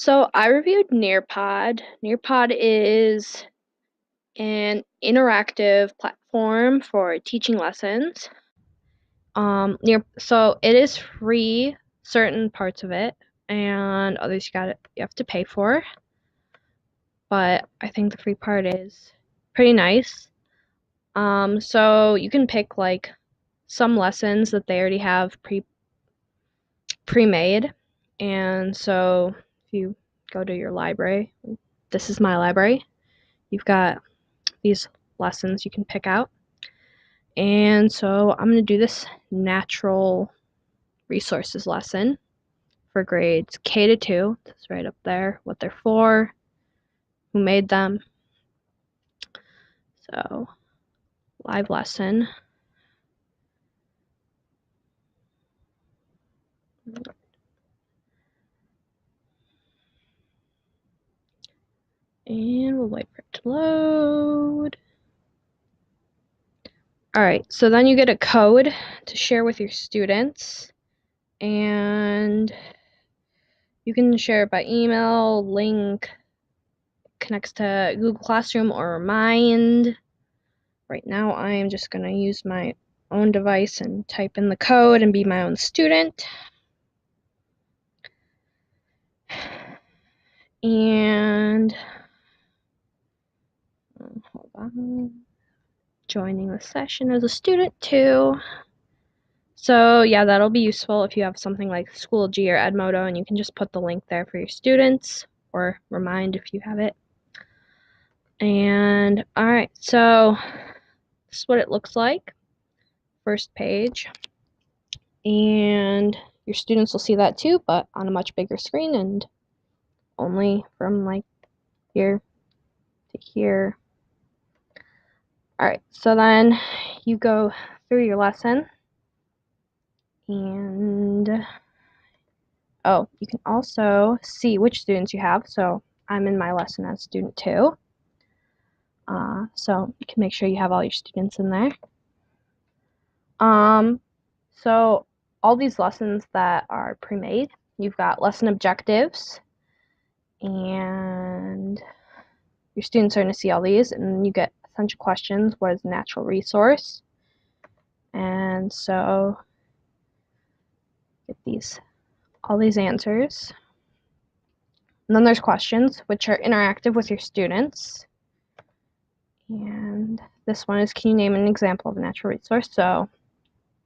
So I reviewed Nearpod. Nearpod is an interactive platform for teaching lessons. So it is free, certain parts of it, and others you have to pay for. But I think the free part is pretty nice. So you can pick like some lessons that they already have pre-made. And so if you go to your library, this is my library. You've got these lessons you can pick out. And so I'm going to do this natural resources lesson for grades K to 2. It's right up there, what they're for, who made them. So, live lesson. And we'll wait for it to load. Alright, so then you get a code to share with your students. And you can share it by email, link, connects to Google Classroom or Mind. Right now I am just going to use my own device and type in the code and be my own student. And hold on. Joining the session as a student too. So yeah, that'll be useful if you have something like Schoology or Edmodo, and you can just put the link there for your students, or Remind if you have it. And alright, so this is what it looks like. First page. And your students will see that too, but on a much bigger screen and only from like here to here. Alright, so then you go through your lesson. And you can also see which students you have. So I'm in my lesson as student 2. So you can make sure you have all your students in there. So all these lessons that are pre-made, you've got lesson objectives, and your students are going to see all these, and you get essential questions. What is a natural resource? And so get all these answers. And then there's questions, which are interactive with your students. And this one is, can you name an example of a natural resource? So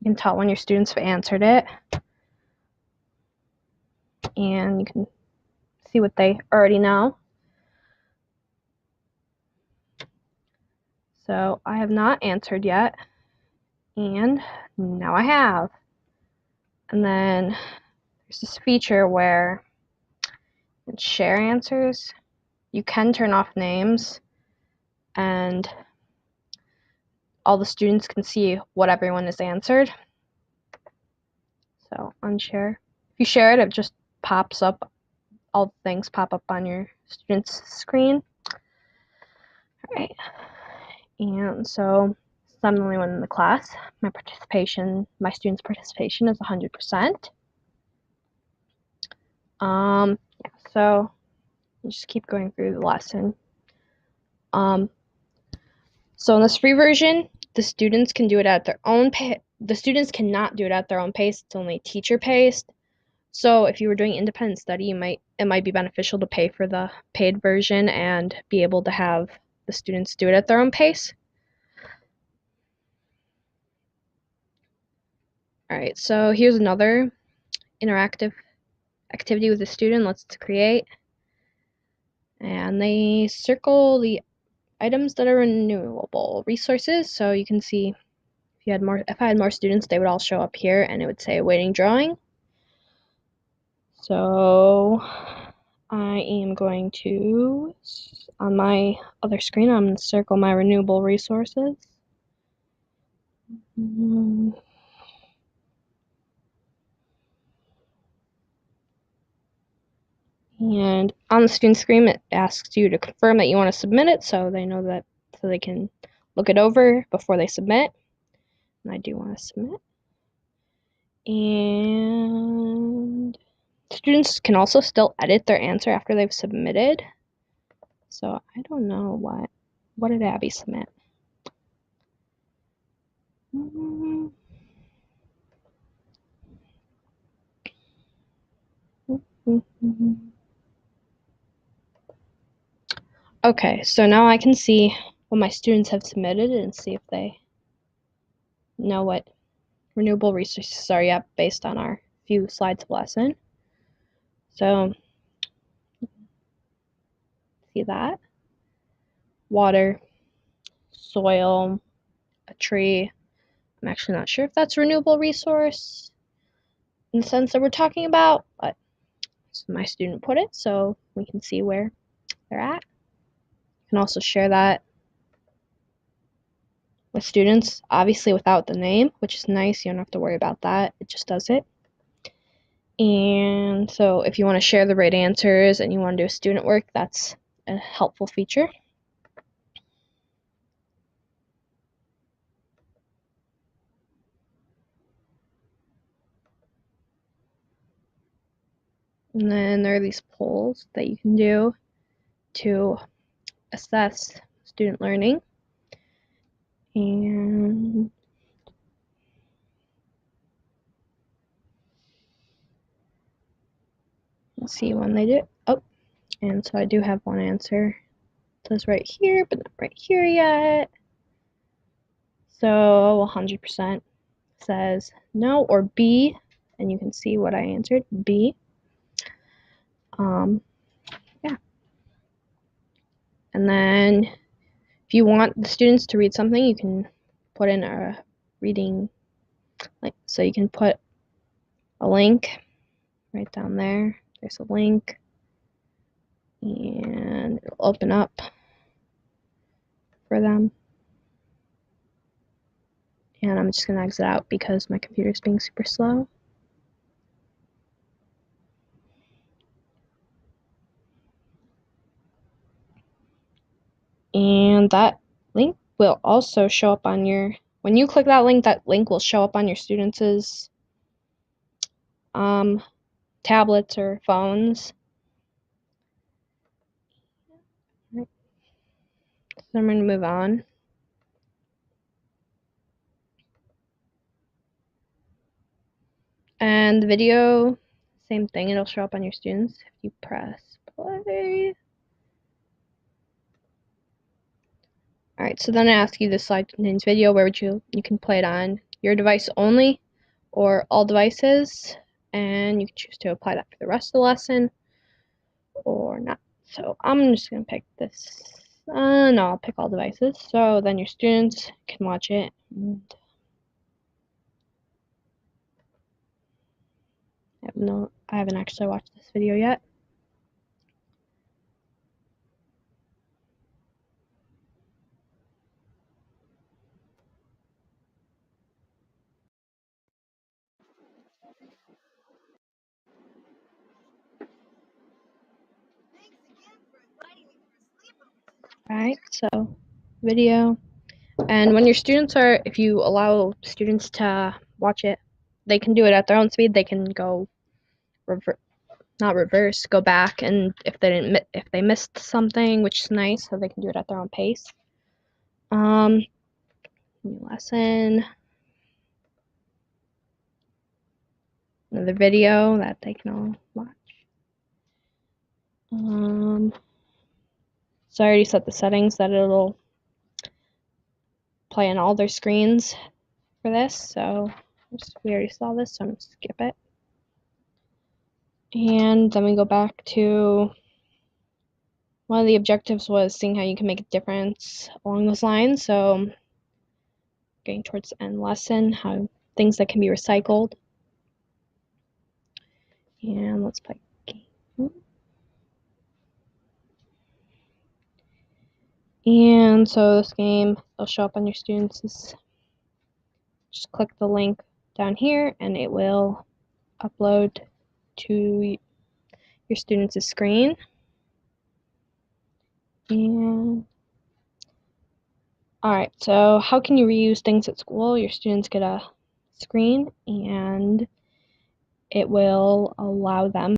you can tell when your students have answered it. And you can see what they already know. So I have not answered yet. And now I have. And then there's this feature where you can share answers. You can turn off names, and all the students can see what everyone has answered. So unshare. If you share it, it just pops up. All the things pop up on your student's screen. All right. And so I'm the only one in the class. My students' participation is 100%. Yeah, so you just keep going through the lesson. So in this free version, the students can do it at their own pace. The students cannot do it at their own pace. It's only teacher paced. So if you were doing independent study, it might be beneficial to pay for the paid version and be able to have the students do it at their own pace. All right, so here's another interactive activity with the student. Let's create. And they circle the items that are renewable resources. So you can see if I had more students, they would all show up here and it would say awaiting drawing. So I am going to, on my other screen, I'm going to circle my renewable resources. And on the student screen, it asks you to confirm that you want to submit it, so they know that, so they can look it over before they submit. And I do want to submit. And Students can also still edit their answer after they've submitted. So I don't know what did Abby submit? Okay, so now I can see what my students have submitted and see if they know what renewable resources are yet based on our few slides of lesson. So see that? Water, soil, a tree. I'm actually not sure if that's a renewable resource in the sense that we're talking about, but my student put it so we can see where they're at. You can also share that with students, obviously without the name, which is nice. You don't have to worry about that. It just does it. And so if you want to share the right answers and you want to do a student work, that's a helpful feature. And then there are these polls that you can do to assess student learning. And let's see when they do it. Oh, and so I do have one answer. It says right here, but not right here yet. So 100% says no or B, and you can see what I answered, B. Yeah. And then if you want the students to read something, you can put in a reading, so you can put a link right down there. There's a link, and it'll open up for them. And I'm just going to exit out because my computer's being super slow. And that link will also show up on when you click that link will show up on your students' tablets or phones. So I'm going to move on. And the video, same thing, it'll show up on your students if you press play. Alright, so then I ask you, this slide contains video. Where would you can play it on your device only or all devices, and you can choose to apply that for the rest of the lesson or not. So I'm just going to pick this. No, I'll pick all devices. So then your students can watch it. And I haven't actually watched this video yet. Alright, so video. And when your students if you allow students to watch it, they can do it at their own speed. They can go go back, and if they missed something, which is nice, so they can do it at their own pace. New lesson. Another video that they can all watch. So I already set the settings that it'll play on all their screens for this, so we already saw this, so I'm going to skip it. And then we go back to one of the objectives was seeing how you can make a difference along those lines, so getting towards the end lesson, how things that can be recycled. And let's play a game. And so this game will show up on your students' just click the link down here and it will upload to your students' screen. And alright, so how can you reuse things at school? Your students get a screen and it will allow them